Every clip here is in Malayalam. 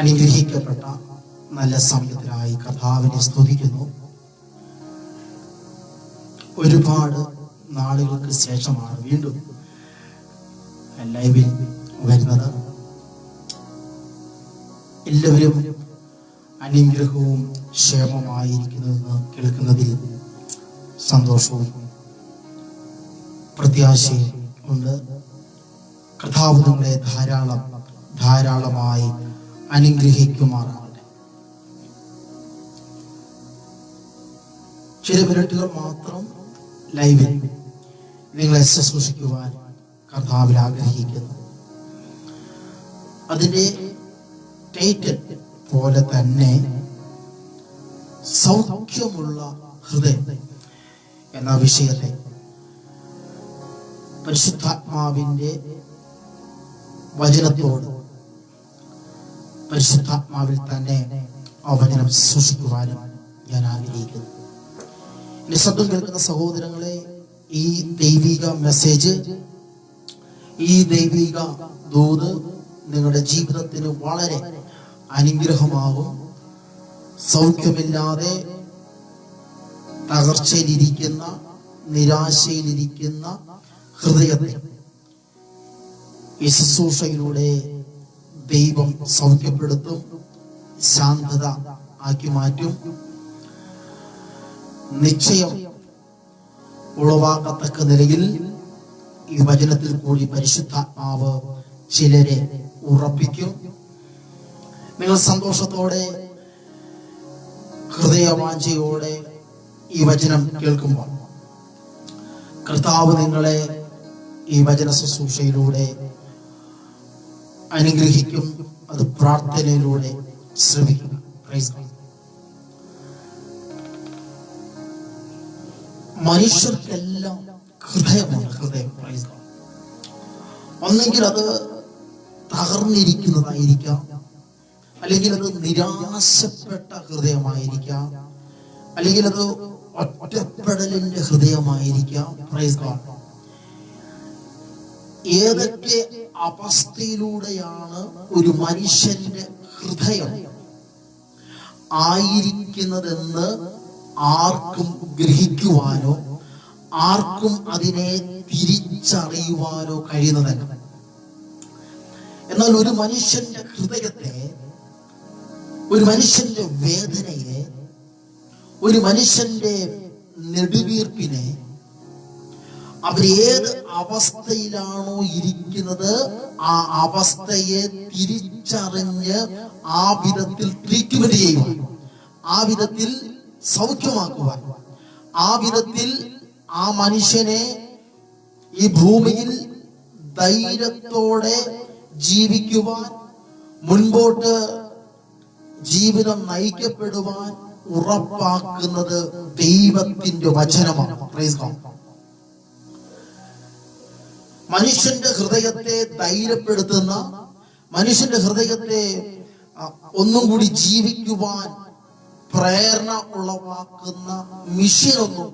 അനുഗ്രഹിക്കപ്പെട്ട നല്ല സമയത്തിനായി കർത്താവിനെ സ്തുതിക്കുന്നു. ഒരുപാട് നാളുകൾക്ക് ശേഷമാണ് വീണ്ടും ലൈവിൽ വരുന്നത്. എല്ലാവരും അനുഗ്രഹവും ക്ഷേമമായിരിക്കുന്നതെന്ന് കേൾക്കുന്നതിൽ സന്തോഷവും പ്രത്യാശയും ഉണ്ട്. കർത്താവ് നിങ്ങളെ ധാരാളമായി അനുഗ്രഹിക്കുമാറാകട്ടെ. ചില മിനിറ്റുകൾ മാത്രം ലൈവിൽ നിങ്ങളെ ശുശ്രൂഷിക്കുവാൻ കർത്താവിൽ ആഗ്രഹിക്കുന്നു. അതിന്റെ ടൈറ്റിൽ പോലെ തന്നെ സൗഖ്യമുള്ള ഹൃദയം എന്ന വിഷയത്തെ പരിശുദ്ധാത്മാവിന്റെ വചനത്തോട് പരിശുദ്ധാത്മാവിൽ തന്നെ ആ വചനം സൂക്ഷിക്കുവാനും ഞാൻ ആഗ്രഹിക്കുന്നു. എന്റെ ശബ്ദം കേൾക്കുന്ന സഹോദരങ്ങളെ, ഈ ദൈവിക മെസ്സേജ്, ഈ ദൈവിക ദൂത് നിങ്ങളുടെ ജീവിതത്തിന് വളരെ അനുഗ്രഹമാകും. സൗഖ്യമില്ലാതെ തകർച്ചയിലിരിക്കുന്ന, നിരാശയിലിരിക്കുന്ന ഹൃദയത്തെ ഈ ശുശ്രൂഷയിലൂടെ ദൈവം സൗഖ്യപ്പെടുത്തും, ശാന്തത ആക്കി മാറ്റും. നിശ്ചയം ഉളവാക്കത്തക്ക നിലയിൽ ഈ വചനത്തിൽ കൂടി പരിശുദ്ധാത്മാവ് ചിലരെ ഉറപ്പിക്കും. നിങ്ങൾ സന്തോഷത്തോടെ, ഹൃദയവാഞ്ചയോടെ ഈ വചനം കേൾക്കുമ്പോൾ കർത്താവ് നിങ്ങളെ ഈ വചന ശുശ്രൂഷയിലൂടെ അനുഗ്രഹിക്കും. അത് പ്രാർത്ഥനയിലൂടെ ശ്രമിക്കും. മനുഷ്യർക്കെല്ലാം ഹൃദയമാണ്. ഒന്നെങ്കിൽ അത് തകർന്നിരിക്കുന്നതായിരിക്കാം, അല്ലെങ്കിൽ അത് നിരാശപ്പെട്ട ഹൃദയമായിരിക്കാം, അല്ലെങ്കിൽ അത് ഒറ്റപ്പെടലിന്റെ ഹൃദയമായിരിക്കാം. Praise God. ഏതൊക്കെ അവസ്ഥയിലൂടെയാണ് ഒരു മനുഷ്യന്റെ ഹൃദയം ആയിരിക്കുന്നതെന്ന് ആർക്കും ഗ്രഹിക്കുവാനോ ആർക്കും അതിനെ തിരിച്ചറിയുവാനോ കഴിയുന്നതല്ല. എന്നാൽ ഒരു മനുഷ്യന്റെ ഹൃദയത്തെ, ഒരു മനുഷ്യന്റെ വേദനയെ, ഒരു മനുഷ്യന്റെ നെടുവീർപ്പിനെ, അവരേത് അവസ്ഥയിലാണോ ഇരിക്കുന്നത് ആ അവസ്ഥയെ തിരിച്ചറിഞ്ഞ് ആ വിധത്തിൽ ട്രീറ്റ്മെന്റ് ചെയ്യുവാൻ, ആ വിധത്തിൽ സൗഖ്യമാക്കുവാൻ, ആ വിധത്തിൽ ആ മനുഷ്യനെ ഈ ഭൂമിയിൽ ധൈര്യത്തോടെ ജീവിക്കുവാൻ, മുൻപോട്ട് ജീവിതം നയിക്കപ്പെടുവാൻ ഉറപ്പാക്കുന്നത് ദൈവത്തിന്റെ വചനമാണ്. Praise God. മനുഷ്യന്റെ ഹൃദയത്തെ ധൈര്യപ്പെടുത്തുന്ന, മനുഷ്യന്റെ ഹൃദയത്തെ ഒന്നും കൂടി ജീവിക്കുവാൻ പ്രേരണ ഉളവാക്കുന്ന മിഷനൊന്നും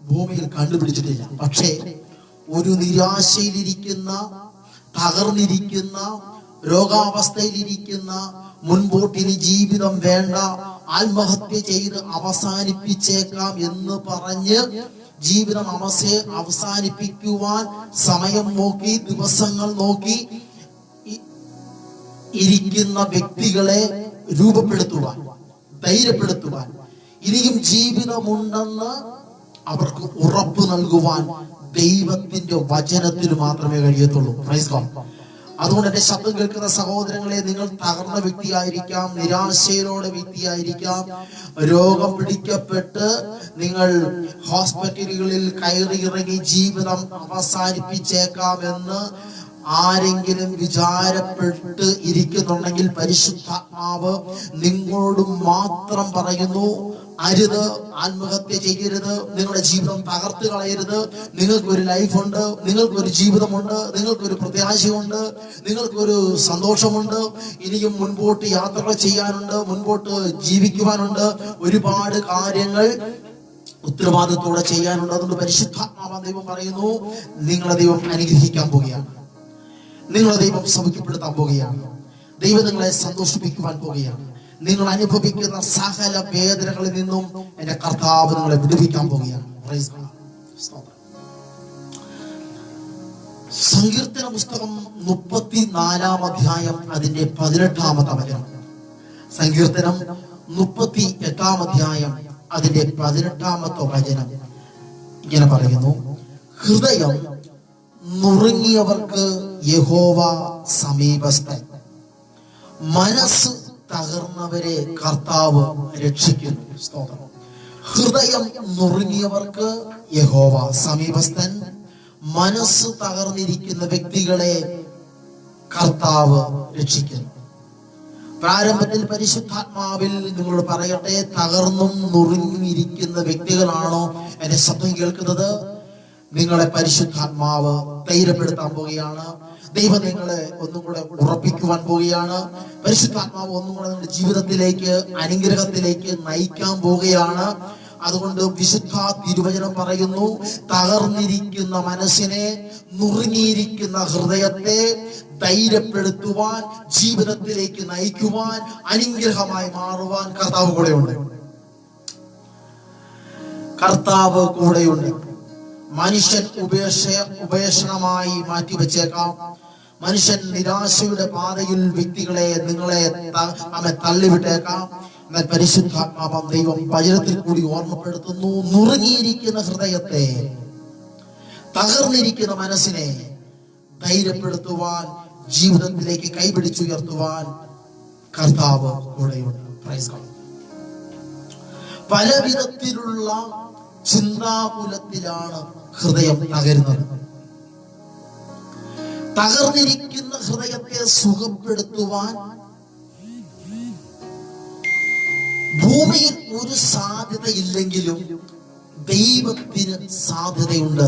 ഭൂമിയിൽ കണ്ടുപിടിച്ചിട്ടില്ല. പക്ഷേ ഒരു നിരാശയിലിരിക്കുന്ന, തകർന്നിരിക്കുന്ന, രോഗാവസ്ഥയിലിരിക്കുന്ന, മുൻപോട്ടിന് ജീവിതം വേണ്ട, ആത്മഹത്യ ചെയ്ത് അവസാനിപ്പിച്ചേക്കാം എന്ന് പറഞ്ഞ് ജീവിതം അവസാനിപ്പിക്കുവാൻ സമയം നോക്കി, ദിവസങ്ങൾ നോക്കി ഇരിക്കുന്ന വ്യക്തികളെ രൂപപ്പെടുത്തുവാൻ, ധൈര്യപ്പെടുത്തുവാൻ, ഇനിയും ജീവിതമുണ്ടെന്ന് അവർക്ക് ഉറപ്പ് നൽകുവാൻ ദൈവത്തിന്റെ വചനത്തിന് മാത്രമേ കഴിയത്തുള്ളൂ. Praise God. അതുകൊണ്ട് എന്റെ ശബ്ദം കേൾക്കുന്ന സഹോദരങ്ങളെ, നിങ്ങൾ തകർന്ന വ്യക്തിയായിരിക്കാം, നിരാശയിലോടെ വ്യക്തിയായിരിക്കാം, രോഗം പിടിക്കപ്പെട്ട് നിങ്ങൾ ഹോസ്പിറ്റലുകളിൽ കയറിയിറങ്ങി ജീവിതം അവസാനിപ്പിച്ചേക്കാമെന്ന് ആരെങ്കിലും വിചാരപ്പെട്ട് ഇരിക്കുന്നുണ്ടെങ്കിൽ പരിശുദ്ധാത്മാവ് നിങ്ങളോട് മാത്രം പറയുന്നു, അരുത്, ആത്മഹത്യ ചെയ്യരുത്, നിങ്ങളുടെ ജീവിതം തകർത്ത് കളയരുത്. നിങ്ങൾക്കൊരു ലൈഫുണ്ട്, നിങ്ങൾക്കൊരു ജീവിതമുണ്ട്, നിങ്ങൾക്കൊരു പ്രത്യാശയുണ്ട്, നിങ്ങൾക്കൊരു സന്തോഷമുണ്ട്, ഇനിയും മുൻപോട്ട് യാത്രകൾ ചെയ്യാനുണ്ട്, മുൻപോട്ട് ജീവിക്കുവാനുണ്ട്, ഒരുപാട് കാര്യങ്ങൾ ഉത്തരവാദിത്തോടെ ചെയ്യാനുണ്ട്. അതുകൊണ്ട് പരിശുദ്ധാത്മാവ് ദൈവം പറയുന്നു, നിങ്ങളെ ദൈവം അനുഗ്രഹിക്കാൻ പോവുകയാണ്. നിങ്ങളെ ദൈവം സൗഖ്യപ്പെടുത്താൻ പോകുകയാണ്. ദൈവം നിങ്ങളെ സന്തോഷിപ്പിക്കുവാൻ പോകുകയാണ്. നിങ്ങൾ അനുഭവിക്കുന്ന സകല വേദനകളിൽ നിന്നും എന്റെ കർത്താവ് നിങ്ങളെ വിടുവിക്കാൻ പോകുകയാണ്. സങ്കീർത്തന പുസ്തകം 34 അധ്യായം അതിന്റെ 18 വചനം. സങ്കീർത്തനം 38 അധ്യായം അതിന്റെ 18 വചനം ഇങ്ങനെ പറയുന്നു: ഹൃദയം നുറുങ്ങിയവർക്ക് യഹോവ സമീപസ്ഥൻ, മനസ്സ് തകർന്നവരെ കർത്താവ് രക്ഷിക്കുന്നു. സ്തോത്രം. ഹൃദയം നുറുങ്ങിയവർക്ക് യഹോവ സമീപസ്ഥൻ, മനസ്സ് തകർന്നിരിക്കുന്ന വ്യക്തികളെ കർത്താവ് രക്ഷിക്കുന്നു. പ്രാരംഭത്തിൽ പരിശുദ്ധാത്മാവിൽ നിങ്ങളോട് പറയട്ടെ, തകർന്നും നുറുങ്ങിയിരിക്കുന്ന വ്യക്തികളാണോ എന്റെ ശബ്ദം കേൾക്കുന്നത്? നിങ്ങളെ പരിശുദ്ധാത്മാവ് ധൈര്യപ്പെടുത്താൻ പോവുകയാണ്. ദൈവം നിങ്ങളെ ഒന്നും കൂടെ ഉറപ്പിക്കുവാൻ പോവുകയാണ്. പരിശുദ്ധാത്മാവ് ഒന്നും കൂടെ നിങ്ങളുടെ ജീവിതത്തിലേക്ക്, അനുഗ്രഹത്തിലേക്ക് നയിക്കാൻ പോവുകയാണ്. അതുകൊണ്ട് വിശുദ്ധ തിരുവചനം പറയുന്നു, തകർന്നിരിക്കുന്ന മനസ്സിനെ, നുറുങ്ങിയിരിക്കുന്ന ഹൃദയത്തെ ധൈര്യപ്പെടുത്തുവാൻ, ജീവിതത്തിലേക്ക് നയിക്കുവാൻ, അനുഗ്രഹമായി മാറുവാൻ കർത്താവ് കൂടെയുണ്ട്. കർത്താവ് കൂടെയുണ്ട്. മനുഷ്യൻ ഉപേക്ഷണമായി മാറ്റിവെച്ചേക്കാം. മനുഷ്യൻ നിരാശയുടെ പാതയിൽ വ്യക്തികളെ, നിങ്ങളെ തള്ളിവിട്ടേക്കാം. എന്നാൽ പരിശുദ്ധാത്മാവാം ദൈവം വചനത്തിൽ കൂടി ഓർമ്മപ്പെടുത്തുന്നു, നുറുങ്ങിയിരിക്കുന്ന ഹൃദയത്തെ, തകർന്നിരിക്കുന്ന മനസ്സിനെ ധൈര്യപ്പെടുത്തുവാൻ, ജീവിതത്തിലേക്ക് കൈപിടിച്ചുയർത്തുവാൻ കർത്താവ് കൂടെയുണ്ട്. Praise God. പല വിധത്തിലുള്ള ചിന്താകുലത്തിലാണ് ഹൃദയം തകരുന്നത്. തകർന്നിരിക്കുന്ന ഹൃദയത്തെ സുഖപ്പെടുത്തുവാൻ ഭൂമിയിൽ ഒരു സാധ്യതയില്ലെങ്കിലും ദൈവത്തിന് സാധ്യതയുണ്ട്.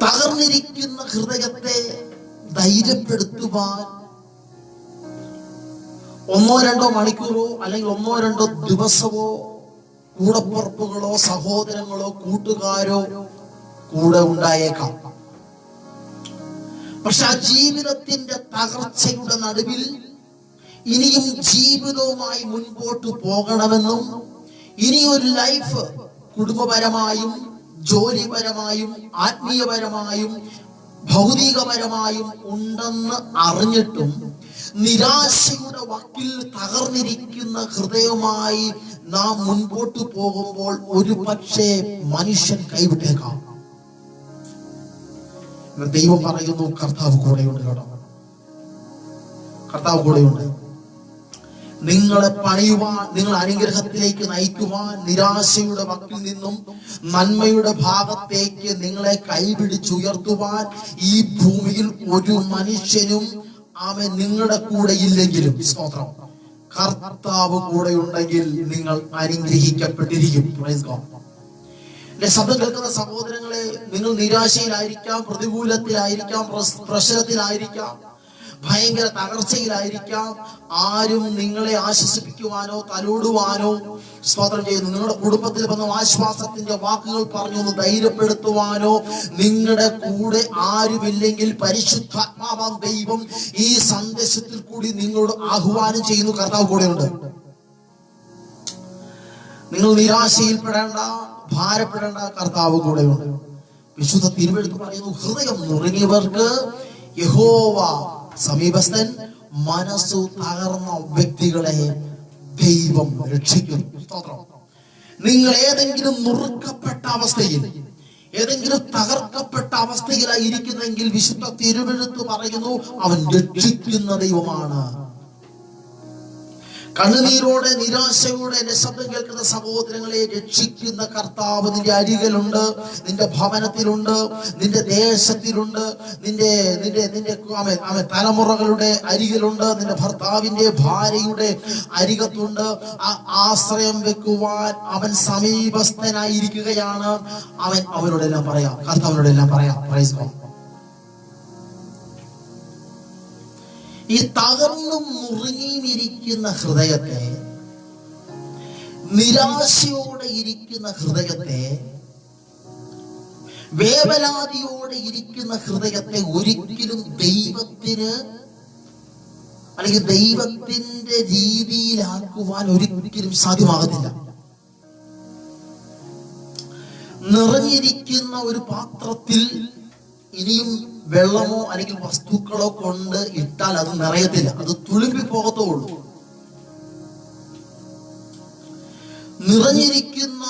തകർന്നിരിക്കുന്ന ഹൃദയത്തെ ധൈര്യപ്പെടുത്തുവാൻ 1-2 മണിക്കൂറോ അല്ലെങ്കിൽ 1-2 ദിവസമോ കൂടപ്പുറപ്പുകളോ സഹോദരങ്ങളോ കൂട്ടുകാരോ കൂടെ ഉണ്ടായേക്കാം. പക്ഷെ ആ ജീവിതത്തിന്റെ തകർച്ചയുടെ നടുവിൽ ഇനിയും ജീവിതവുമായി മുൻപോട്ട് പോകണമെന്നും, ഇനിയൊരു ലൈഫ് കുടുംബപരമായും ജോലിപരമായും ആത്മീയപരമായും ഭൗതികപരമായും ഉണ്ടെന്ന് അറിഞ്ഞിട്ടും നിരാശയുടെ വക്കിൽ തകർന്നിരിക്കുന്ന ഹൃദയവുമായി നാം മുൻപോട്ട് പോകുമ്പോൾ ഒരു പക്ഷേ മനുഷ്യൻ കൈവിട്ടേക്കാം. ദൈവം പറയുന്നു, കർത്താവ് കൂടെയുണ്ട് കേട്ടോ. കർത്താവ് കൂടെയുണ്ട്. നിങ്ങളെ പണിയുവാൻ, നിങ്ങൾ അനുഗ്രഹത്തിലേക്ക് നയിക്കുവാൻ, നിരാശയുടെ വക്കിൽ നിന്നും നന്മയുടെ ഭാഗത്തേക്ക് നിങ്ങളെ കൈപിടിച്ചുയർത്തുവാൻ ഈ ഭൂമിയിൽ ഒരു മനുഷ്യനും അവൻ നിങ്ങളുടെ കൂടെ ഇല്ലെങ്കിലും, സ്തോത്രം, കർത്താവ് കൂടെ ഉണ്ടെങ്കിൽ നിങ്ങൾ അനുഗ്രഹിക്കപ്പെട്ടിരിക്കും. Praise God. എന്റെ ശബ്ദം കേൾക്കുന്ന സഹോദരങ്ങളെ, നിങ്ങൾ നിരാശയിലായിരിക്കാം, പ്രതികൂലത്തിലായിരിക്കാം, പ്രശ്നത്തിലായിരിക്കാം, ഭയങ്കര തകർച്ചയിലായിരിക്കാം. ആരും നിങ്ങളെ ആശ്വസിപ്പിക്കുവാനോ തലോടുവാനോ, സ്തോത്രം ചെയ്യുന്നു, നിങ്ങളുടെ കുടുംബത്തിൽ വന്ന ആശ്വാസത്തിന്റെ വാക്കുകൾ പറഞ്ഞു ഒന്ന് ധൈര്യപ്പെടുത്തുവാനോ നിങ്ങളുടെ കൂടെ ആരുമില്ലെങ്കിൽ പരിശുദ്ധാത്മാവാം ദൈവം ഈ സന്ദേശത്തിൽ കൂടി നിങ്ങളോട് ആഹ്വാനം ചെയ്യുന്നു, കർത്താവ് കൂടെയുണ്ട്. നിങ്ങൾ നിരാശയിൽപ്പെടേണ്ട, ഭാരപ്പെടേണ്ട, കർത്താവ് കൂടെയുണ്ട്. വിശുദ്ധ തിരുവെഴുത്ത് പറയുന്നു, ഹൃദയം നുറുങ്ങിയവർക്ക് യഹോവ സമീപസ്ഥൻ, മനസ്സു തകർന്ന വ്യക്തികളെ ദൈവം രക്ഷിക്കുന്നു. നിങ്ങൾ ഏതെങ്കിലും നുറുക്കപ്പെട്ട അവസ്ഥയിൽ, ഏതെങ്കിലും തകർക്കപ്പെട്ട അവസ്ഥയിലായിരിക്കുന്നെങ്കിൽ വിശുദ്ധ തിരുവെഴുത്ത് പറയുന്നു, അവൻ രക്ഷിക്കുന്ന ദൈവമാണ്. കണ്ണുനീരോടെ, നിരാശയോടെ എന്റെ ശബ്ദം കേൾക്കുന്ന സഹോദരങ്ങളെ, രക്ഷിക്കുന്ന കർത്താവ് നിന്റെ അരികിലുണ്ട്, നിന്റെ ഭവനത്തിലുണ്ട്, നിന്റെ ദേശത്തിലുണ്ട്, നിന്റെ തലമുറകളുടെ അരികിലുണ്ട്, നിന്റെ ഭർത്താവിന്റെ ഭാര്യയുടെ അരികത്തുണ്ട്. ആശ്രയം വെക്കുവാൻ അവൻ സമീപസ്ഥനായിരിക്കുകയാണ്. അവനോടെല്ലാം പറയാം, കർത്താവിനോടെല്ലാം പറയാം. Praise God. ഈ തകർന്നും മുറുങ്ങിയും ഇരിക്കുന്ന ഹൃദയത്തെ, നിരാശയോടെ ഇരിക്കുന്ന ഹൃദയത്തെ വേവലാതിയോടെ ഇരിക്കുന്ന ഹൃദയത്തെ ഒരിക്കലും ദൈവത്തിന് അല്ലെങ്കിൽ ദൈവത്തിന്റെ രീതിയിലാക്കുവാൻ ഒരിക്കലും സാധ്യമാകത്തില്ല. നിറഞ്ഞിരിക്കുന്ന ഒരു പാത്രത്തിൽ ഇനിയും വെള്ളമോ അല്ലെങ്കിൽ വസ്തുക്കളോ കൊണ്ട് ഇട്ടാൽ അത് നിറയത്തില്ല, അത് തുളുമ്പി പോകത്തുള്ളൂ. നിറഞ്ഞിരിക്കുന്ന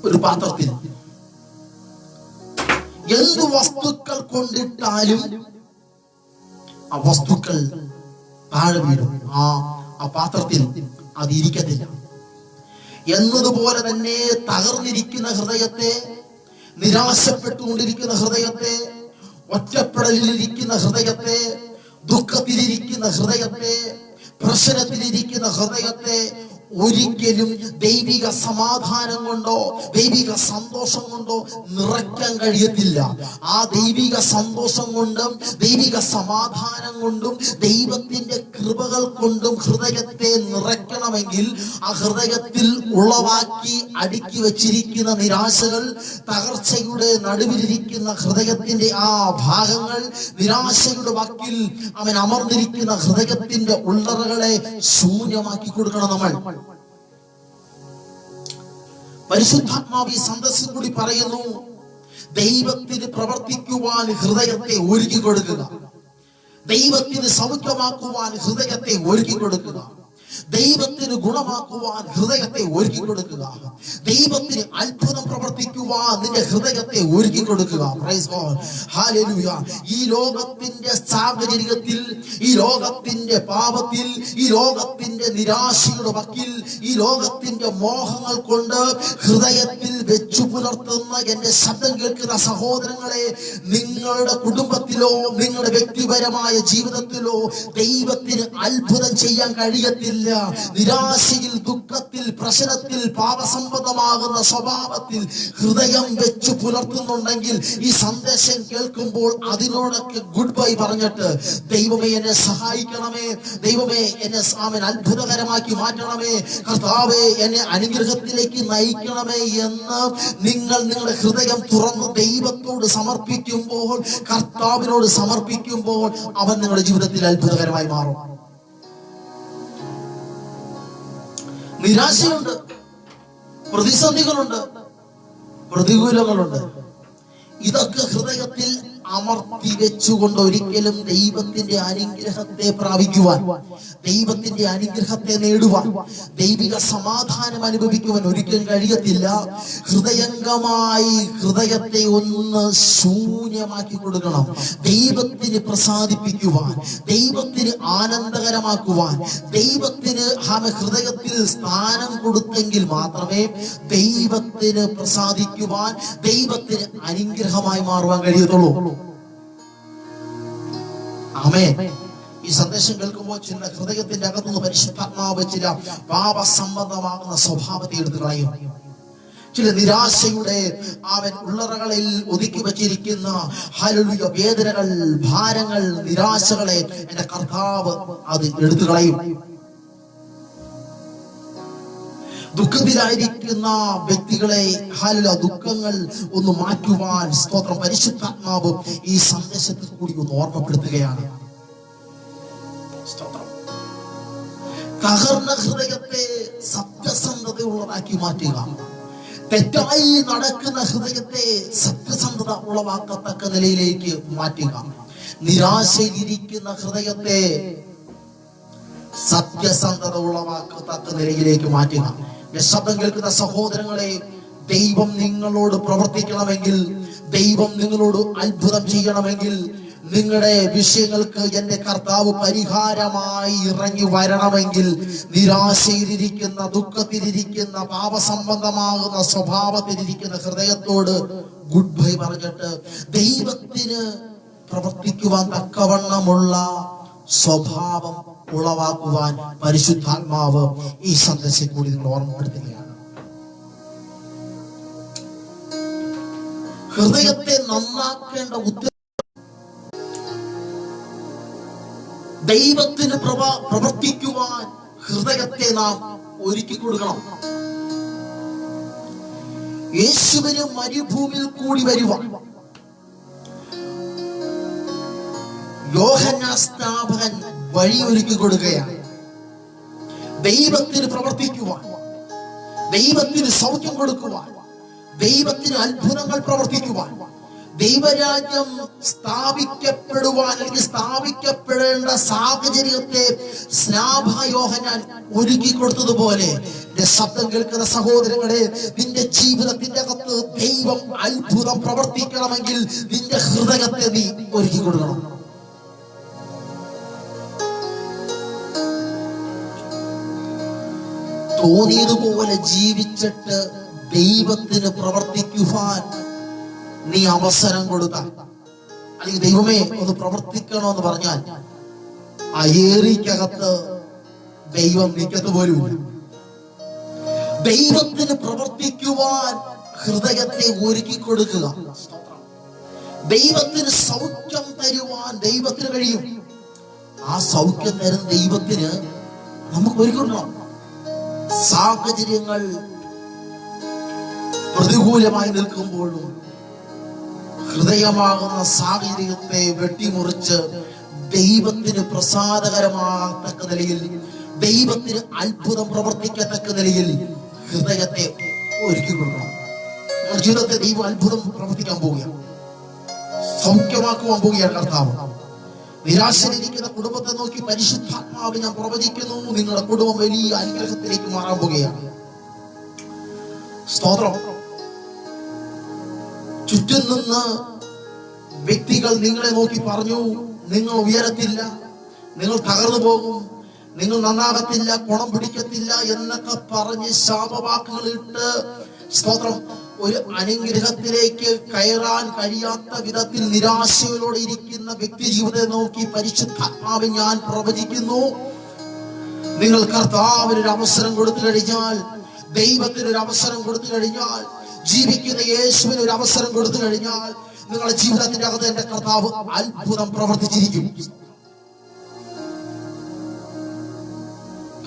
ഒരു പാത്രത്തിൽ എന്ത് വസ്തുക്കൾ കൊണ്ടിട്ടാലും ആ വസ്തുക്കൾ താഴെ വീഴും, ആ പാത്രത്തിൽ അത് ഇരിക്കത്തില്ല. എന്നതുപോലെ തന്നെ തകർന്നിരിക്കുന്ന ഹൃദയത്തെ, നിരാശപ്പെട്ടുകൊണ്ടിരിക്കുന്ന ഹൃദയത്തെ, ഒറ്റപ്പെടലിലിരിക്കുന്ന ഹൃദയത്തെ, ദുഃഖത്തിലിരിക്കുന്ന ഹൃദയത്തെ, പ്രശ്നത്തിലിരിക്കുന്ന ഹൃദയത്തെ ഒരിക്കലും ദൈവിക സമാധാനം കൊണ്ടോ ദൈവിക സന്തോഷം കൊണ്ടോ നിറയ്ക്കാൻ കഴിയത്തില്ല. ആ ദൈവിക സന്തോഷം കൊണ്ടും ദൈവിക സമാധാനം കൊണ്ടും ദൈവത്തിന്റെ കൃപകൾ കൊണ്ടും ഹൃദയത്തെ നിറയ്ക്കണമെങ്കിൽ ആ ഹൃദയത്തിൽ ഉളവാക്കി അടുക്കി വച്ചിരിക്കുന്ന നിരാശകൾ, തകർച്ചയുടെ നടുവിലിരിക്കുന്ന ഹൃദയത്തിന്റെ ആ ഭാഗങ്ങൾ, നിരാശയുടെ വക്കിൽ അവൻ അമർന്നിരിക്കുന്ന ഹൃദയത്തിന്റെ ഉള്ളറകളെ ശൂന്യമാക്കി കൊടുക്കണം നമ്മൾ. പരിശുദ്ധാത്മാവ് ഈ സന്ദേശം കൂടി പറയുന്നു, ദൈവത്തിന് പ്രവർത്തിക്കുവാൻ ഹൃദയത്തെ ഒരുക്കി കൊടുക്കുക, ദൈവത്തിന് സൗഖ്യമാക്കുവാൻ ഹൃദയത്തെ ഒരുക്കി കൊടുക്കുക, ദൈവത്തിന് ഗുണമാക്കുവാൻ ഹൃദയത്തെ ഒരുക്കി കൊടുക്കുക, ദൈവത്തിന് അത്ഭുതം പ്രവർത്തിക്കുവാൻ നിന്റെ ഹൃദയത്തെ ഒരുക്കി കൊടുക്കുക. Praise God, hallelujah. ഈ ലോകത്തിന്റെ സാഹചര്യത്തിൽ, ഈ ലോകത്തിന്റെ പാപത്തിൽ, ഈ ലോകത്തിന്റെ നിരാശയുടെ വക്കിൽ, ഈ ലോകത്തിന്റെ മോഹങ്ങൾ കൊണ്ട് ഹൃദയത്തിൽ വെച്ചു പുലർത്തുന്ന എന്റെ ശബ്ദം കേൾക്കുന്ന സഹോദരങ്ങളെ, നിങ്ങളുടെ കുടുംബത്തിലോ നിങ്ങളുടെ വ്യക്തിപരമായ ജീവിതത്തിലോ ദൈവത്തിന് അത്ഭുതം ചെയ്യാൻ കഴിയത്തില്ല. നിരാശയിൽ, ദുഃഖത്തിൽ, പ്രശ്നത്തിൽ, പാപസംബന്ധമാകുന്ന സ്വഭാവത്തിൽ ഹൃദയം വെച്ചു പുലർത്തുന്നുണ്ടെങ്കിൽ ഈ സന്ദേശം കേൾക്കുമ്പോൾ അതിനോടൊക്കെ ഗുഡ് ബൈ പറഞ്ഞിട്ട്, ദൈവമേ എന്നെ സഹായിക്കണമേ, ദൈവമേ എന്നെ അത്ഭുതകരമാക്കി മാറ്റണമേ, കർത്താവേ എന്നെ അനുഗ്രഹത്തിലേക്ക് നയിക്കണമേ എന്ന് നിങ്ങളുടെ ഹൃദയം തുറന്ന് ദൈവത്തോട് സമർപ്പിക്കുമ്പോൾ, കർത്താവിനോട് സമർപ്പിക്കുമ്പോൾ അവൻ നിങ്ങളുടെ ജീവിതത്തിൽ അത്ഭുതകരമായി മാറും. നിരാശയുണ്ട്, പ്രതിസന്ധികളുണ്ട്, പ്രതികൂലങ്ങളുണ്ട്. ഇതൊക്കെ ഹൃദയത്തിൽ അമർത്തി വെച്ചുകൊണ്ട് ഒരിക്കലും ദൈവത്തിന്റെ അനുഗ്രഹത്തെ പ്രാപിക്കുവാൻ, ദൈവത്തിന്റെ അനുഗ്രഹത്തെ നേടുവാൻ, ദൈവിക സമാധാനം അനുഭവിക്കുവാൻ ഒരിക്കലും കഴിയത്തില്ല. ഹൃദയംഗമായി ഹൃദയത്തെ ഒന്ന് ശൂന്യമാക്കി കൊടുക്കണം. ദൈവത്തിന് പ്രസാദിപ്പിക്കുവാൻ, ദൈവത്തിന് ആനന്ദകരമാക്കുവാൻ, ദൈവത്തിന് ഹൃദയത്തിൽ സ്ഥാനം കൊടുത്തെങ്കിൽ മാത്രമേ ദൈവത്തിന് പ്രസാദിക്കുവാൻ, ദൈവത്തിന് അനുഗ്രഹമായി മാറുവാൻ കഴിയത്തുള്ളൂ. ആമേൻ. ഈ സന്ദേശം കേൾക്കുമ്പോൾ ചില ഹൃദയത്തിന്റെ അകത്തുനിന്ന് പരിശുദ്ധാത്മാവ് ചില പാപസംബന്ധമാകുന്ന സ്വഭാവത്തെ എടുത്തു കളയും. ചില നിരാശയുടെ അവൻ ഉള്ളറകളിൽ ഒതുക്കി വച്ചിരിക്കുന്ന ഹല്ലേലൂയ വേദനകൾ, ഭാരങ്ങൾ, നിരാശകളെ എന്റെ കർത്താവ് അത് എടുത്തു കളയും. ദുഃഖത്തിലായിരിക്കുന്ന വ്യക്തികളെ ഹല്ലേലൂയ ദുഃഖങ്ങൾ ഒന്ന് മാറ്റുവാൻ സ്തോത്രം പരിശുദ്ധാത്മാവ് ഈ സന്ദേശത്തിൽ കൂടി ഒന്ന് ഓർമ്മപ്പെടുത്തുകയാണ്. തകർന്ന ഹൃദയത്തെ സത്യസന്ധതയുള്ളതാക്കി മാറ്റുക, തെറ്റായി നടക്കുന്ന ഹൃദയത്തെ സത്യസന്ധത ഉളവാക്കത്തക്ക നിലയിലേക്ക് മാറ്റുക, നിരാശയിലിരിക്കുന്ന ഹൃദയത്തെ സത്യസന്ധത ഉളവാക്കത്തക്ക നിലയിലേക്ക് മാറ്റുക. ശബ്ദം കേൾക്കുന്ന സഹോദരങ്ങളെ, ദൈവം നിങ്ങളോട് പ്രവർത്തിക്കണമെങ്കിൽ, ദൈവം നിങ്ങളോട് അത്ഭുതം ചെയ്യണമെങ്കിൽ, നിങ്ങളുടെ വിഷയങ്ങൾക്ക് എന്റെ കർത്താവ് പരിഹാരമായി ഇറങ്ങി വരണമെങ്കിൽ, നിരാശയിലിരിക്കുന്ന, ദുഃഖത്തിലിരിക്കുന്ന, പാപസംബന്ധമാകുന്ന സ്വഭാവത്തിലിരിക്കുന്ന ഹൃദയത്തോട് ഗുഡ് ബൈ പറഞ്ഞിട്ട് ദൈവത്തിന് പ്രവർത്തിക്കുവാൻ തക്കവണ്ണമുള്ള സ്വഭാവം ഉളവാക്കുവാൻ പരിശുദ്ധാത്മാവ് ഈ സന്ദേശം കൂടി നിങ്ങൾ ഓർമ്മപ്പെടുത്തുകയാണ്. ഹൃദയത്തെ നന്നാക്കേണ്ട ഉത്തരവ് ദൈവത്തിന് പ്രവർത്തിക്കുവാൻ ഹൃദയത്തെ നാം ഒരുക്കി കൊടുക്കണം. യേശുവിന് മരുഭൂമിയിൽ കൂടി വരുവാൻ യോഹന്നാൻ സ്നാപകൻ വഴിയൊരുക്കി കൊടുക്കുകയാണ്. ദൈവത്തിന് പ്രവർത്തിക്കുവാൻ, ദൈവത്തിന് സൗഖ്യം കൊടുക്കുവാൻ, ദൈവത്തിന് അത്ഭുതങ്ങൾ പ്രവർത്തിക്കുവാൻ, ദൈവരാജ്യം സ്ഥാപിക്കപ്പെടുവാൻ അല്ലെങ്കിൽ സ്ഥാപിക്കപ്പെടേണ്ട സാഹചര്യത്തെ സ്നാപക യോഹന്നാൻ ഒരുക്കി കൊടുത്തതുപോലെ എന്റെ ശബ്ദം കേൾക്കുന്ന സഹോദരങ്ങളെ, നിന്റെ ജീവിതത്തിന്റെ അകത്ത് ദൈവം അത്ഭുതം പ്രവർത്തിക്കണമെങ്കിൽ നിന്റെ ഹൃദയത്തെ നീ ഒരുക്കി കൊടുക്കണം. തോന്നിയതുപോലെ ജീവിച്ചിട്ട് ദൈവത്തിന് പ്രവർത്തിക്കുവാൻ നീ അവസരം കൊടുത്താൽ, അല്ലെങ്കിൽ ദൈവമേ ഒന്ന് പ്രവർത്തിക്കണമെന്ന് പറഞ്ഞാൽ ആ ഏറിക്കകത്ത് ദൈവം നിൽക്കത്ത് പോലുമില്ല. ദൈവത്തിന് പ്രവർത്തിക്കുവാൻ ഹൃദയത്തെ ഒരുക്കി കൊടുക്കുക. ദൈവത്തിന് സൗഖ്യം തരുവാൻ ദൈവത്തിന് കഴിയും. ആ സൗഖ്യം തരുന്ന ദൈവത്തിന് നമുക്ക് ഒരുക്കണം. സാഹചര്യങ്ങൾ പ്രതികൂലമായി നിൽക്കുമ്പോഴും ഹൃദയമാകുന്ന സാഹചര്യത്തെ വെട്ടിമുറിച്ച് ദൈവത്തിന് പ്രസാദകരമാകത്തക്ക നിലയിൽ, ദൈവത്തിന് അത്ഭുതം പ്രവർത്തിക്കത്തക്ക നിലയിൽ ഹൃദയത്തെ ഒരുക്കി കൊടുക്കണം. നമ്മുടെ ജീവിതത്തെ ദൈവം അത്ഭുതം പ്രവർത്തിക്കാൻ പോവുകയാണ്, സൗഖ്യമാക്കുവാൻ പോവുകയാണ് കർത്താവ്. നിരാശയിലിരിക്കുന്ന കുടുംബത്തെ നോക്കി പരിശുദ്ധാത്മാവ് ഞാൻ പ്രവചിക്കുന്നു, നിങ്ങളുടെ കുടുംബം വലിയ അനുഗ്രഹത്തിലേക്ക് മാറാൻ പോവുകയാണ്. സ്തോത്രം. ചുറ്റും നിന്ന് വ്യക്തികൾ നിങ്ങളെ നോക്കി പറഞ്ഞു, നിങ്ങൾ ഉയരത്തില്ല, നിങ്ങൾ തകർന്നു പോകും, നിങ്ങൾ നന്നാകത്തില്ല, കുണം പിടിക്കത്തില്ല എന്നൊക്കെ പറഞ്ഞ് ശാപവാക്കുകൾ ഇട്ട് സ്തോത്രം ഒരു അനുഗ്രഹത്തിലേക്ക് കയറാൻ കഴിയാത്ത വിധത്തിൽ നിരാശയോടെ ഇരിക്കുന്ന വ്യക്തി ജീവിതത്തെ നോക്കി പരിശുദ്ധാത്മാവ് ഞാൻ പ്രവചിക്കുന്നു, നിങ്ങൾ കർത്താവിനൊരു അവസരം കൊടുത്തു കഴിഞ്ഞാൽ, ദൈവത്തിനൊരു അവസരം കൊടുത്തു കഴിഞ്ഞാൽ, ജീവിക്കുന്ന യേശുവിന് ഒരു അവസരം കൊടുത്തു കഴിഞ്ഞാൽ, നിങ്ങളുടെ ജീവിതത്തിന്റെ അകത്ത് എന്റെ കർത്താവ് അത്ഭുതം പ്രവർത്തിച്ചിരിക്കും.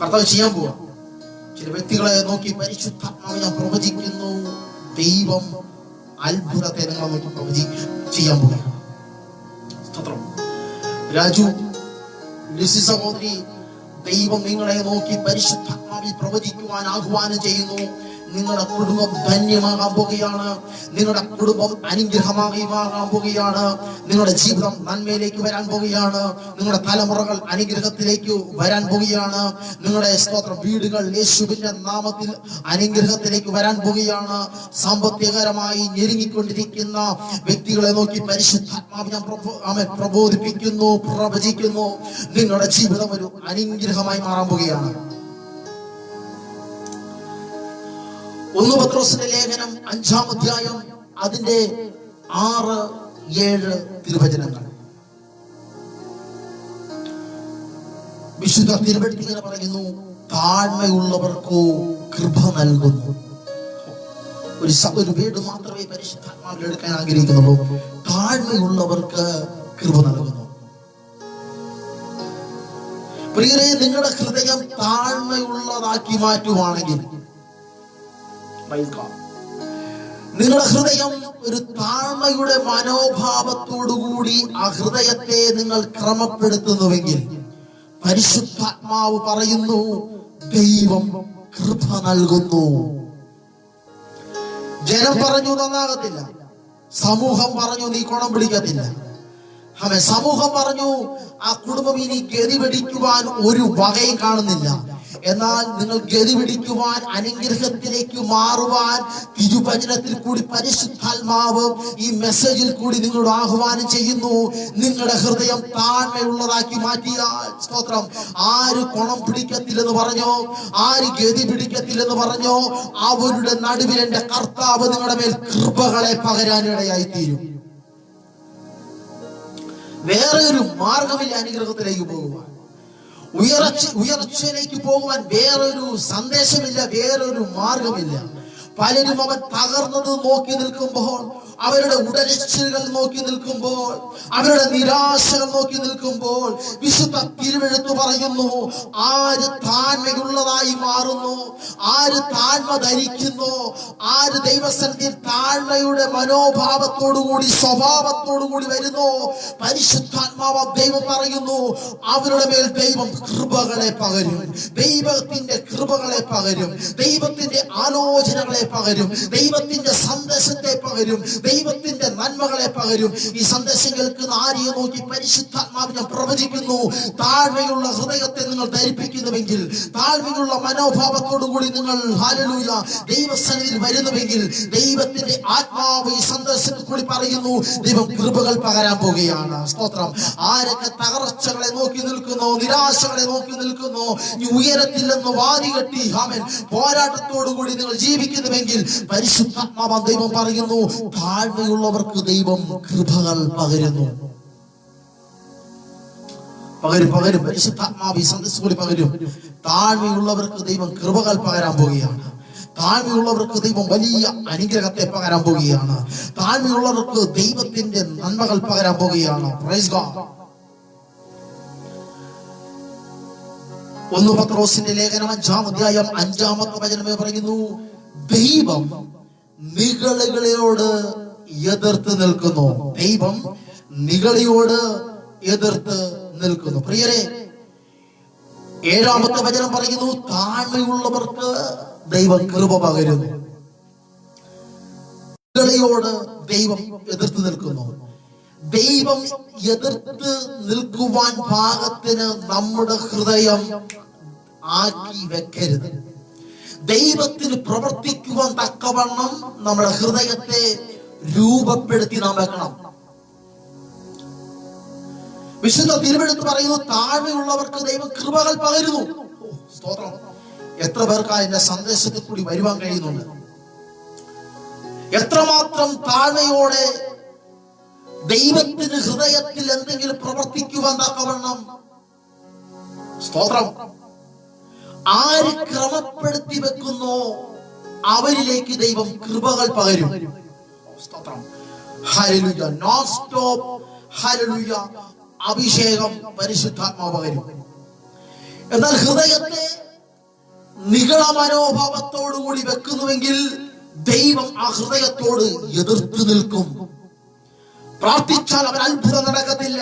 കർത്താവ് ചെയ്യാൻ പോവാ. ചില വ്യക്തികളെ നോക്കി പരിശുദ്ധാത്മാവ് ഞാൻ പ്രവചിക്കുന്നു, ദൈവം അത്ഭുതത്തെ നിങ്ങളെ നോക്കി ചെയ്യാൻ പോവുകയാണ്. രാജു, ലിസി സഹോദരി, ദൈവം നിങ്ങളെ നോക്കി പരിശുദ്ധാത്മാവിൽ പ്രവചിക്കുവാൻ ആഹ്വാനം ചെയ്യുന്നു. നിങ്ങളുടെ കുടുംബം ധന്യമാകാൻ പോവുകയാണ്, നിങ്ങളുടെ കുടുംബം അനുഗ്രഹമാകാൻ പോവുകയാണ്, നിങ്ങളുടെ ജീവിതം നന്മയിലേക്ക് വരാൻ പോവുകയാണ്, നിങ്ങളുടെ തലമുറകൾ അനുഗ്രഹത്തിലേക്ക് വരാൻ പോവുകയാണ്, നിങ്ങളുടെ സ്തോത്രം വീടുകൾ യേശുവിന്റെ നാമത്തിൽ അനുഗ്രഹത്തിലേക്ക് വരാൻ പോവുകയാണ്. സാമ്പത്തികപരമായി ഞെരുങ്ങിക്കൊണ്ടിരിക്കുന്ന വ്യക്തികളെ നോക്കി പരിശുദ്ധാത്മാവ് ഞാൻ പ്രബോധിപ്പിക്കുന്നു, പ്രവചിക്കുന്നു, നിങ്ങളുടെ ജീവിതം ഒരു അനുഗ്രഹമായി മാറാൻ പോവുകയാണ്. 1 പത്രോസിന്റെ ലേഖനം 5-ാം അധ്യായം അതിന്റെ 6-7 തിരുവചനങ്ങൾ. വിശുദ്ധ തിരുവെഴുത്ത് ഇങ്ങനെ പറയുന്നു, താഴ്മയുള്ളവർക്കോ കൃപ നൽകുന്നു. ഒരു വീട് മാത്രമേ പരിശുദ്ധാത്മാവിൽ എടുക്കാൻ ആഗ്രഹിക്കുന്നുള്ളൂ. താഴ്മയുള്ളവർക്ക് കൃപ നൽകുന്നു. പ്രിയരെ, നിങ്ങളുടെ ഹൃദയം താഴ്മയുള്ളതാക്കി മാറ്റുവാണെങ്കിൽ, നിങ്ങളുടെ ഹൃദയം ഒരു താഴ്മയുടെ മനോഭാവത്തോടുകൂടി ആ ഹൃദയത്തെ നിങ്ങൾ ക്രമപ്പെടുത്തുന്നുവെങ്കിൽ, പരിശുദ്ധാത്മാവ് പറയുന്നു, ദൈവം കൃപ നൽകുന്നു. ജനം പറഞ്ഞു നന്നാകത്തില്ല, സമൂഹം പറഞ്ഞു നീ കുണം പിടിക്കത്തില്ല, സമൂഹം പറഞ്ഞു ആ കുടുംബം ഇനി ഗതി പിടിക്കുവാൻ ഒരു വകയും കാണുന്നില്ല. എന്നാൽ നിങ്ങൾ ഗതി പിടിക്കുവാൻ, അനുഗ്രഹത്തിലേക്ക് മാറുവാൻ തിരുവചനത്തിൽ കൂടി പരിശുദ്ധാത്മാവ് ഈ മെസ്സേജിൽ കൂടി നിങ്ങളോട് ആഹ്വാനം ചെയ്യുന്നു. നിങ്ങളുടെ ഹൃദയം താഴ്മയുള്ളതാക്കി മാറ്റിയാൽ, സ്തോത്രം, ആര് കുണം പിടിക്കത്തില്ലെന്ന് പറഞ്ഞോ, ആര് ഗതി പിടിക്കത്തില്ലെന്ന് പറഞ്ഞോ, അവരുടെ നടുവിൽ എന്റെ കർത്താവ് നിങ്ങളുടെ മേൽ കൃപകളെ പകരാനിടയായി തീരും. വേറെ ഒരു മാർഗമില്ല അനുഗ്രഹത്തിലേക്ക് പോകുവാൻ, ഉയർച്ചയിലേക്ക് പോകുവാൻ വേറൊരു സന്ദേശമില്ല, വേറൊരു മാർഗമില്ല. പലരും അവൻ തകർന്നത് നോക്കി നിൽക്കുമ്പോൾ അവരുടെ ഉടരച്ചുകൾ നോക്കി നിൽക്കുമ്പോൾ, അവരുടെ നിരാശകൾ നോക്കി നിൽക്കുമ്പോൾ വിശുദ്ധ തിരുവെഴുത്ത് പറയുന്നു, ആര് താഴ്മയുള്ളതായി മാറുന്നു, ആര് താഴ്മ ധരിക്കുന്നു, ആര് ദൈവസന്നിധിയിൽ താഴ്മയുടെ മനോഭാവത്തോടുകൂടി സ്വഭാവത്തോടുകൂടി വരുന്നു, പരിശുദ്ധാത്മാവ് ദൈവം പറയുന്നു, അവരുടെ മേൽ ദൈവം കൃപകളെ പകരും, ദൈവത്തിന്റെ കൃപകളെ പകരും, ദൈവത്തിന്റെ ആലോചനകളെ പകരും, ദൈവത്തിന്റെ സന്ദേശത്തെ പകരും, ദൈവത്തിന്റെ നന്മകളെ പകരും. ഈ സന്ദേശം കേൾക്കുന്ന ആരെയും നോക്കി പരിശുദ്ധാത്മാവിനെ പ്രവചിക്കുന്നു, താഴ്മയുള്ള ഹൃദയത്തെ നിങ്ങൾ ധരിപ്പിക്കുന്നുവെങ്കിൽ, താഴ്മയുള്ള മനോഭാവത്തോടു കൂടി നിങ്ങൾ ഹല്ലേലൂയ ദൈവസന്നിധിയിൽ വരുന്നുവെങ്കിൽ, ദൈവത്തിന്റെ ആത്മാവ് ഈ സന്ദേശത്തിൽ കൂടി പറയുന്നു, ദൈവം കൃപകൾ പകരാൻ പോവുകയാണ്. സ്തോത്രം. ആരൊക്കെ തകർച്ചകളെ നോക്കി നിൽക്കുന്നു, നിരാശകളെ നോക്കി നിൽക്കുന്നു, ഈ ഉയരത്തില്ലെന്ന് വാരി കെട്ടി ആമേൻ പോരാട്ടത്തോടു കൂടി നിങ്ങൾ ജീവിക്കുന്നുവെങ്കിൽ, പരിശുദ്ധാത്മാവ് ദൈവം പറയുന്നു, താഴ്മയുള്ളവർക്ക് ദൈവം കൃപകൾ പകരുന്നു. പകരും. പരിശുദ്ധാത്മാവ് ഈ സന്ദേശം കൂടി പകരും. താഴ്മയുള്ളവർക്ക് ദൈവം കൃപകൾ പകരാൻ പോവുകയാണ്. താഴ്മയുള്ളവർക്ക് ദൈവം വലിയ അനുഗ്രഹത്തെ പകരാൻ പോവുകയാണ്. താഴ്മയുള്ളവർക്ക് ദൈവത്തിന്റെ നന്മകൾ പകരാൻ പോവുകയാണ്. Praise God. 1 പത്രോസിന്റെ ലേഖനം 5-ാം അധ്യായം 5-ാമത്തെ വചനം പറയുന്നു, ദൈവം നിഗളികളോട് എതിർത്ത് നിൽക്കുന്നു. ദൈവം നിഗളിയോട് എതിർത്ത് നിൽക്കുന്നു. പ്രിയരെ, 7-ാമത്തെ വചനം പറയുന്നു, താഴ്മയുള്ളവർക്ക് ദൈവം കൃപ പകരുന്നു. നിഗളിയോട് ദൈവം എതിർത്ത് നിൽക്കുന്നു. ദൈവം എതിർത്ത് നിൽക്കുവാൻ പാകത്തിന് നമ്മുടെ ഹൃദയം ആക്കി വെക്കരുത്. ദൈവത്തിന് പ്രവർത്തിക്കുവാൻ തക്കവണ്ണം നമ്മുടെ ഹൃദയത്തെ രൂപപ്പെടുത്തി നാം വെക്കണം. വിശുദ്ധ തിരുവെഴുത്ത് പറയുന്നു, താഴ്മയുള്ളവർക്ക് ദൈവം കൃപകൾ പകരുന്നു. സ്തോത്രം. എത്ര പേർക്ക് അതിന്റെ സന്ദേശത്തിൽ കൂടി വരുവാൻ കഴിയുന്നുണ്ട്? എത്രമാത്രം താഴ്മയോടെ ദൈവത്തിന് ഹൃദയത്തിൽ എന്തെങ്കിലും പ്രവർത്തിക്കുവാൻ തക്കവണ്ണം, സ്തോത്രം, ആര് ക്രമപ്പെടുത്തി വെക്കുന്നോ അവരിലേക്ക് ദൈവം കൃപകൾ പകരും. സ്തോത്രം. ഹല്ലേലൂയ. നോൺ സ്റ്റോപ്പ് ഹല്ലേലൂയ അഭിഷേകം പരിശുദ്ധാത്മാവ് പകരും. എന്നാൽ ഹൃദയത്തെ നിഗള മനോഭാവത്തോടുകൂടി വെക്കുന്നുവെങ്കിൽ ദൈവം ആ ഹൃദയത്തോട് എതിർത്ത് നിൽക്കും. പ്രാർത്ഥിച്ചാൽ അവൻ അത്ഭുതം നടക്കത്തില്ല.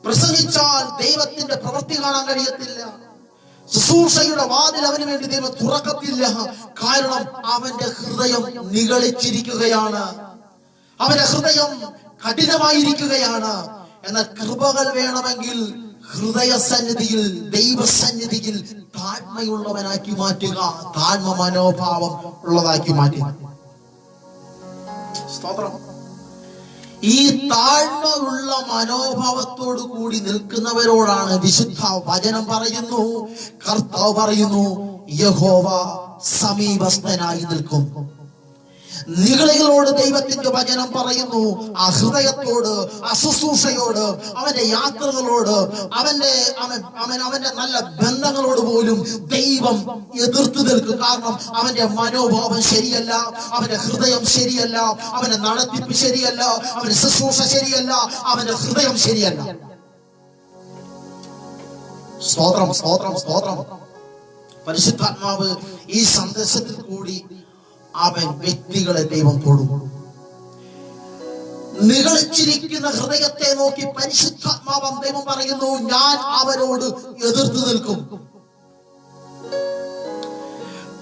പ്രസംഗിച്ചാൽ ദൈവത്തിന്റെ പ്രവൃത്തി കാണാൻ കഴിയത്തില്ല. ശുശ്രൂഷയുടെ വാതിൽ അവന് വേണ്ടി ദൈവം തുറക്കത്തില്ല. കാരണം അവന്റെ ഹൃദയം നിഗളിച്ചിരിക്കുകയാണ്, അവന്റെ ഹൃദയം കഠിനമായിരിക്കുകയാണ്. എന്നാൽ കൃപകൾ വേണമെങ്കിൽ ഹൃദയ സന്നിധിയിൽ, ദൈവസന്നിധിയിൽ താഴ്മയുള്ളവനാക്കി മാറ്റുക, താഴ്മ മനോഭാവം ഉള്ളതാക്കി മാറ്റുക. സ്തോത്രം. ഈ താഴ്മയുള്ള മനോഭാവത്തോടു കൂടി നിൽക്കുന്നവരോടാണ് വിശുദ്ധ വചനം പറയുന്നു, കർത്താവ് പറയുന്നു, യഹോവ സമീപസ്ഥനായി നിൽക്കും. നിഗളികളോട് ദൈവത്തിന്റെ വചനം പറയുന്നു, ആ ഹൃദയത്തോട്, ആ ശുശ്രൂഷയോട്, അവന്റെ യാത്രകളോട്, അവന്റെ നല്ല ബന്ധങ്ങളോട് പോലും ദൈവം എതിർത്ത് നിൽക്കും. കാരണം അവന്റെ മനോഭാവം ശരിയല്ല, അവന്റെ ഹൃദയം ശരിയല്ല, അവന്റെ നടത്തിപ്പ് ശരിയല്ല, അവന്റെ ശുശ്രൂഷ ശരിയല്ല, അവന്റെ ഹൃദയം ശരിയല്ല. സ്തോത്രം, സ്തോത്രം, സ്തോത്രം. പരിശുദ്ധാത്മാവ് ഈ സന്ദേശത്തിൽ കൂടി അവൻ വ്യക്തികളെ ദൈവം തൊടും. നിഗളിച്ചിരിക്കുന്ന ഹൃദയത്തെ നോക്കി പരിശുദ്ധാത്മാവ് ദൈവം പറയുന്നു, ഞാൻ അവരോട് എതിർത്ത് നിൽക്കും.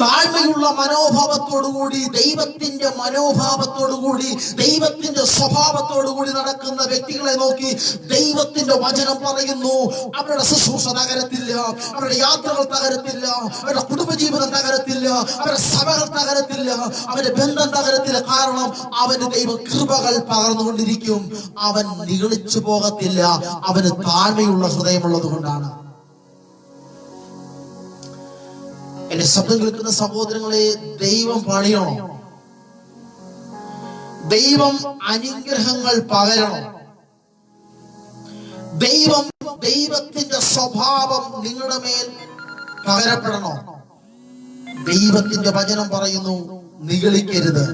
താഴ്മയുള്ള മനോഭാവത്തോടുകൂടി, ദൈവത്തിന്റെ മനോഭാവത്തോടുകൂടി, ദൈവത്തിന്റെ സ്വഭാവത്തോടുകൂടി നടക്കുന്ന വ്യക്തികളെ നോക്കി ദൈവത്തിന്റെ വചനം പറയുന്നു, അവരുടെ ശുശ്രൂഷ തകരത്തില്ല, അവരുടെ യാത്രകൾ തകരത്തില്ല, അവരുടെ കുടുംബജീവിതം തകരത്തില്ല, അവരുടെ സഭകൾ തകരത്തില്ല, അവരുടെ ബന്ധം തകരത്തില്ല. കാരണം അവന് ദൈവം കൃപകൾ പകർന്നുകൊണ്ടിരിക്കും. അവൻ നിഗളിച്ചു പോകത്തില്ല. അവന് താഴ്മയുള്ള ഹൃദയമുള്ളത് കൊണ്ടാണ്. എന്റെ ശബ്ദം കേൾക്കുന്ന സഹോദരങ്ങളെ, ദൈവം പണിയണോ? ദൈവം അനുഗ്രഹങ്ങൾ പകരണം. ദൈവത്തിന്റെ സ്വഭാവം നിങ്ങളുടെ മേൽ പകരപ്പെടണോ? ദൈവത്തിന്റെ വചനം പറയുന്നു, നിഗളിക്കരുത്.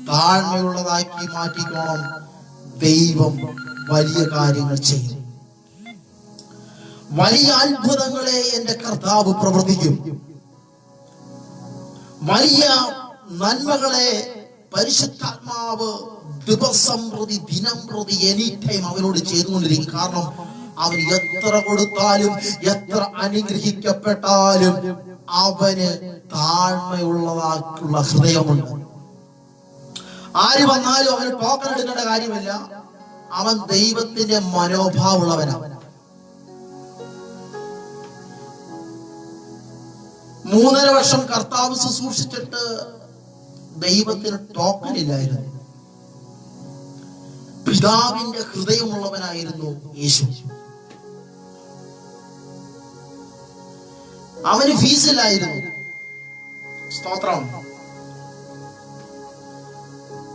താഴ്മയുള്ളതാക്കി മാറ്റിക്കോണം. ദൈവം വലിയ കാര്യങ്ങൾ ചെയ്യും. വലിയ അത്ഭുതങ്ങളെ എന്റെ കർത്താവ് പ്രവർത്തിക്കും. വലിയ നന്മകളെ പരിശുദ്ധാത്മാവ് ദിവസം പ്രതി ദിനം പ്രതി എനി ടൈം അവനോട് ചെയ്തുകൊണ്ടിരിക്കും. കാരണം അവന് എത്ര കൊടുത്താലും എത്ര അനുഗ്രഹിക്കപ്പെട്ടാലും അവന് താഴ്മയുള്ളതാക്കുള്ള ഹൃദയമുണ്ട്. ആര് വന്നാലും അവന് ടോക്കൺ എടുക്കേണ്ട കാര്യമില്ല. അവൻ ദൈവത്തിന്റെ മനോഭാവമുള്ളവനാണ്. 3.5 വർഷം കർത്താവ് ശുശ്രൂഷിച്ചിട്ട് ദൈവത്തിന് ടോക്കൺ ഇല്ലായിരുന്നു. പിതാവിന്റെ ഹൃദയമുള്ളവനായിരുന്നു യേശു. അവന് ഫീസിലായിരുന്നു. സ്തോത്രം.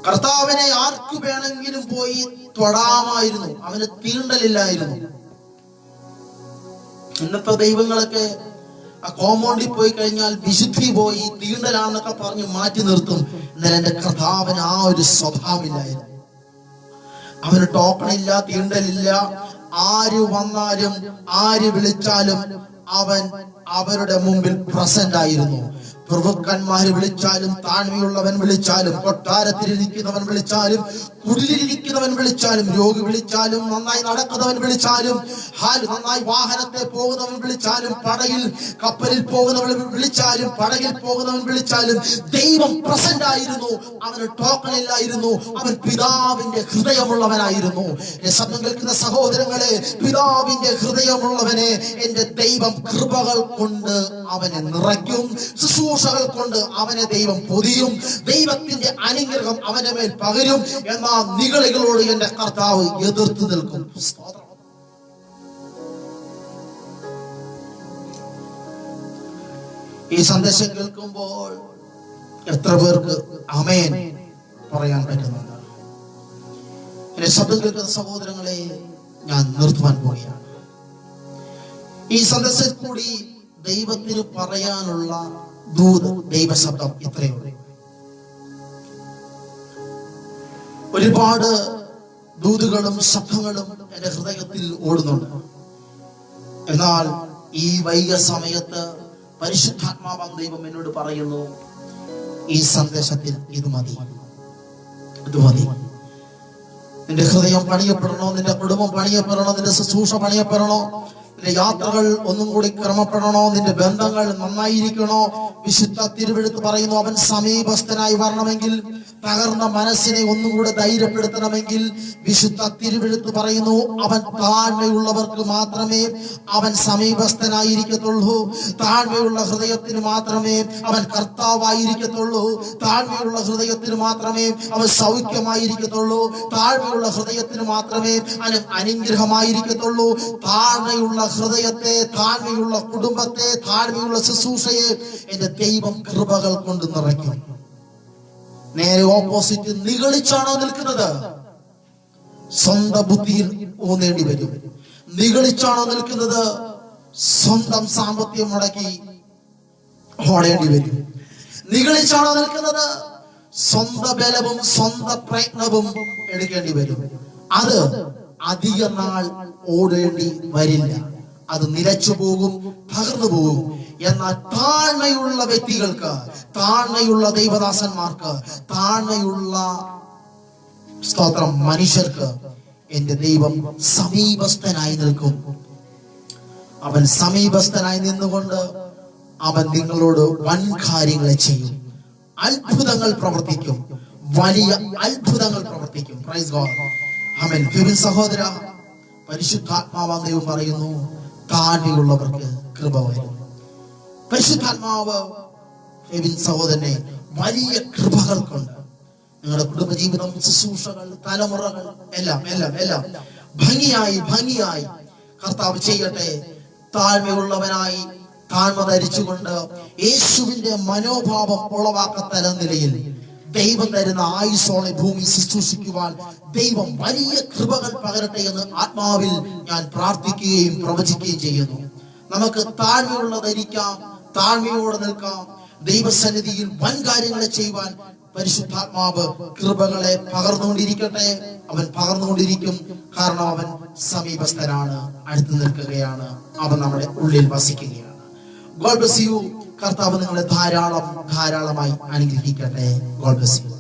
കർത്താവിനെ ആർക്കു വേണമെങ്കിലും പോയി തൊടാമായിരുന്നു. അവന് തീണ്ടലില്ലായിരുന്നു. ഇന്നത്തെ ദൈവങ്ങളൊക്കെ ആ കോമ്പൗണ്ടിൽ പോയി കഴിഞ്ഞാൽ വിശുദ്ധി പോയി തീണ്ടലാണെന്നൊക്കെ പറഞ്ഞ് മാറ്റി നിർത്തും. എന്നാൽ എന്റെ കർത്താവിന് ആ ഒരു സ്വഭാവമില്ലായിരുന്നു. അവന് ടോക്കണില്ല, തീണ്ടലില്ല. ആര് വന്നാലും ആര് വിളിച്ചാലും അവൻ അവരുടെ മുമ്പിൽ പ്രസന്റ് ആയിരുന്നു. പ്രഭുക്കന്മാര് വിളിച്ചാലും, താഴ്മയുള്ളവൻ വിളിച്ചാലും, കൊട്ടാരത്തിലിരിക്കുന്നവൻ വിളിച്ചാലും, കുടിലിരിക്കുന്നവൻ വിളിച്ചാലും, രോഗി വിളിച്ചാലും, നന്നായി നടക്കുന്നവൻ വിളിച്ചാലും, നന്നായി വാഹനത്തെ പോകുന്നവൻ വിളിച്ചാലും, പടയിൽ കപ്പലിൽ പോകുന്നവൻ വിളിച്ചാലും, പടകിൽ പോകുന്നവൻ വിളിച്ചാലും ദൈവം പ്രസന്റ് ആയിരുന്നു. അവന് ടോക്കൺ ഇല്ലായിരുന്നു. അവൻ പിതാവിന്റെ ഹൃദയമുള്ളവനായിരുന്നു. ശബ്ദം കേൾക്കുന്ന സഹോദരങ്ങളെ, പിതാവിന്റെ ഹൃദയമുള്ളവനെ എന്റെ ദൈവം കൃപകൾ കൊണ്ട് അവനെ നിറയ്ക്കും. ശുശ്രൂഷകൾ കൊണ്ട് അവനെ ദൈവം പൊതിയും. ദൈവത്തിന്റെ അനുഗ്രഹം അവന്റെ മേൽ പകരും. എന്നാൽ നിഗളികളോട് എന്റെ കർത്താവ് എതിർത്ത് നിൽക്കും. ഈ സന്ദേശം കേൾക്കുമ്പോൾ എത്ര പേർക്ക് ആമേൻ പറയാൻ പറ്റുന്നുണ്ട്? എന്റെ ശബ്ദം കേൾക്കുന്ന സഹോദരങ്ങളെ, ഞാൻ നിർത്തുവാൻ പോവുകയാണ്. ഈ സന്ദേശത്തിൽ കൂടി ദൈവത്തിന് പറയാനുള്ള ദൂത്, ദൈവശബ്ദം ഇത്രയുള്ളൂ. ഒരുപാട് ദൂതുകളും ശബ്ദങ്ങളും എന്റെ ഹൃദയത്തിൽ ഓടുന്നുണ്ട്. എന്നാൽ ഈ വൈകിയ സമയത്ത് പരിശുദ്ധാത്മാവാം ദൈവം എന്നോട് പറയുന്നു, ഈ സന്ദേശത്തിൽ ഇത് മതി, ഇത് മതി. നിന്റെ ഹൃദയം പണിയപ്പെടണോ, നിന്റെ കുടുംബം പണിയപ്പെടണോ, നിന്റെ ശുശ്രൂഷ പണിയപ്പെടണോ, നിന്റെ യാത്രകൾ ഒന്നും കൂടി ക്രമപ്പെടണോ, നിന്റെ ബന്ധങ്ങൾ നന്നായിരിക്കണോ. വിശുദ്ധ തിരുവെഴുത്ത് പറയുന്നു, അവൻ സമീപസ്ഥനായി വരണമെങ്കിൽ, തകർന്ന മനസ്സിനെ ഒന്നും കൂടെ ധൈര്യപ്പെടുത്തണമെങ്കിൽ വിശുദ്ധ തിരുവെഴുത്ത് പറയുന്നു, അവൻ താഴ്മയുള്ളവർക്ക് മാത്രമേ അവൻ സമീപസ്ഥനായിരിക്കത്തുള്ളൂ. താഴ്മയുള്ള ഹൃദയത്തിന് മാത്രമേ അവൻ കർത്താവായിരിക്കത്തുള്ളൂ. താഴ്മയുള്ള ഹൃദയത്തിന് മാത്രമേ അവൻ സൗഖ്യമായിരിക്കത്തുള്ളൂ. താഴ്മയുള്ള ഹൃദയത്തിന് മാത്രമേ അവൻ അനുഗ്രഹമായിരിക്കത്തുള്ളൂ. താഴ്മയുള്ള ഹൃദയത്തെ, താഴ്മയുള്ള കുടുംബത്തെ, താഴ്മയുള്ള ശുശ്രൂഷയെ എന്റെ ദൈവം കൃപകൾ കൊണ്ട് നിറയ്ക്കും. നേരെ ഓപ്പോസിറ്റ്, നിഗളിച്ചാണോ നിൽക്കുന്നത്? സ്വന്തം ബുദ്ധിയിൽ ഊന്നേണ്ടി വരും. നിഗളിച്ചാണോ നിൽക്കുന്നത്? സ്വന്തം സാമ്പത്തികം മുടക്കി ഓടേണ്ടി വരും. നിഗളിച്ചാണോ നിൽക്കുന്നത്? സ്വന്തം ബലവും സ്വന്തം പ്രയത്നവും എടുക്കേണ്ടി വരും. അത് അധിക നാൾ ഓടേണ്ടി വരില്ല. അത് നിലച്ചു പോകും, തകർന്നു പോകും. എന്നാൽ താഴ്മയുള്ള വ്യക്തികൾക്ക്, താഴ്മയുള്ള ദൈവദാസന്മാർക്ക്, താഴ്മയുള്ള സ്തോത്രം മനുഷ്യർക്ക് എന്റെ ദൈവം സമീപസ്ഥനായി നിൽക്കും. അവൻ സമീപസ്ഥനായി നിന്നുകൊണ്ട് അവൻ നിങ്ങളോട് വൻ കാര്യങ്ങളെ ചെയ്യും. അത്ഭുതങ്ങൾ പ്രവർത്തിക്കും. വലിയ അത്ഭുതങ്ങൾ പ്രവർത്തിക്കും. Praise God. ആമേൻ. ഫിബിൻ സഹോദര, പരിശുദ്ധാത്മാവാം ദൈവം പറയുന്നു, താഴ്മയുള്ളവർക്ക് കൃപ വരും. പരിശുദ്ധാത്മാവ് ഫിബിൻ സഹോദരനെ വലിയ കൃപകൾ കൊണ്ട് നിങ്ങളുടെ കുടുംബജീവിതം, ശുശ്രൂഷകൾ, തലമുറകൾ എല്ലാം എല്ലാം എല്ലാം ഭംഗിയായി കർത്താവ് ചെയ്യട്ടെ. താഴ്മയുള്ളവനായി താഴ്മ ധരിച്ചുകൊണ്ട് യേശുവിന്റെ മനോഭാവം ഉളവാക്കത്തല നിലയിൽ ദൈവം തരുന്ന ആയുസ്സോളെ ഭൂമി ശുശ്രൂഷിക്കുവാൻ ദൈവം വലിയ കൃപകൾ പകരട്ടെ എന്ന് ആത്മാവിൽ ഞാൻ പ്രാർത്ഥിക്കുകയും പ്രവചിക്കുകയും ചെയ്യുന്നു. നമുക്ക് താഴ്മയുള്ള ധരിക്കാം, താഴ്മയോടെ നിൽക്കാം. ദൈവസന്നിധിയിൽ വൻ കാര്യങ്ങളെ ചെയ്യുവാൻ പരിശുദ്ധാത്മാവ് കൃപകളെ പകർന്നുകൊണ്ടിരിക്കട്ടെ. അവൻ പകർന്നുകൊണ്ടിരിക്കും. കാരണം അവൻ സമീപസ്ഥനാണ്, അടുത്ത് നിൽക്കുകയാണ്, അവൻ നമ്മുടെ ഉള്ളിൽ വസിക്കുകയാണ്. God bless you. കർത്താവ് നിങ്ങളെ ധാരാളമായി അനുഗ്രഹിക്കട്ടെ. God bless you.